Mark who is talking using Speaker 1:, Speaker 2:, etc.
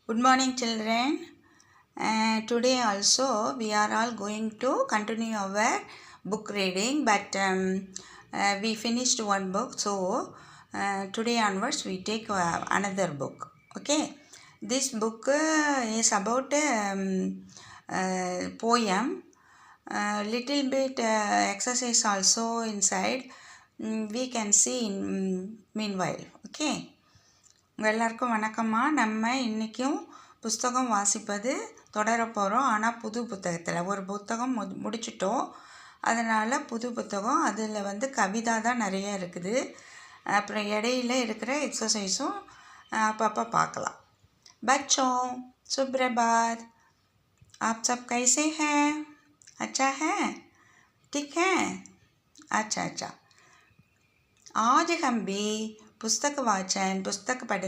Speaker 1: Good morning, children. Today also we are all going to continue our book reading, but we finished one book, so today onwards we take another book. Okay, this book is about poem, little bit exercise also inside. We can see in meanwhile. Okay. எல்லாருக்கும் வணக்கம்மா. நம்ம இன்றைக்கும் புஸ்தகம் வாசிப்பது தொடர போகிறோம். ஆனால் புது புத்தகத்தில் ஒரு புத்தகம் முடிச்சிட்டோம். அதனால் புது புத்தகம் அதில் கவிதா தான் நிறைய இருக்குது. அப்புறம் இடையில இருக்கிற எக்ஸசைஸும் அப்பப்போ பார்க்கலாம். बच्चों सुप्रभात, आप सब कैसे हैं? अच्छा है? ठीक है? अच्छा. आज हम भी पुस्तक वाचन, पुस्तक पढ़ने